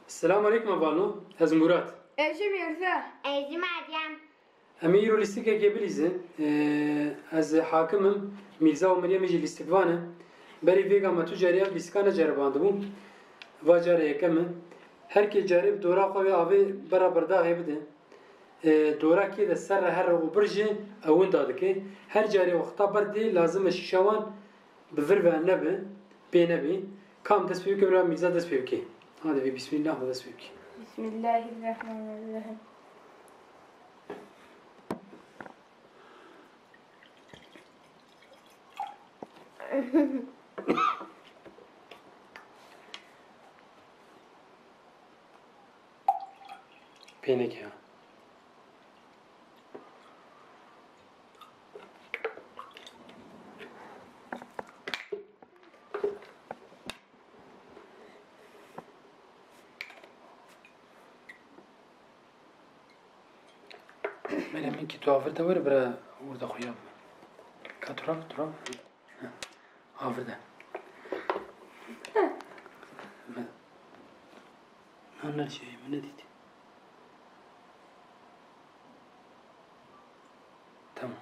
السلام عليكم بالو از مراد ايش ميرزا؟ ایزی مریم. امير ليستيكا كبليزه از حاكمم ميرزا ومريم جي ليستيكوانه بري فيغا ما تجاريا ليسكانا جرباندبو واجاري كم هر کی جارب دورا قوي اوي برابر دا هبده دورا کی د سر هر وبرجه اون دادکه هر جاري وقتا بردي لازم شيشوان بفر و نبه بينبي كام تسبيب كبرى ميرزا تسبيب كي هذا في بسم الله هذا تسبيب كي بسم الله الرحمن الرحيم. بينك يا من منك توافر ور برا ورد خويا كتراب تراب آفر ده أنا شيء من نديت تمام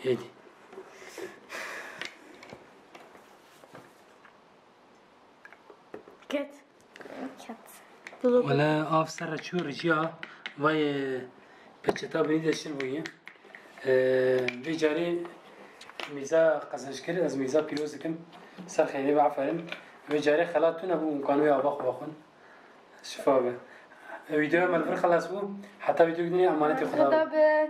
هيدي كت ولا أفسر شو رجيا ويا بتشتا بنيد شنو هي بيجاري ميزا قزنش كده از ميزا بيروز كم سر خيري بعفرن بيجاري خلاتنا بو مكانو يا باخون شفابه فيديو مالفر خلاص بو حتى فيديو دنيا أمانتي خدا خطاب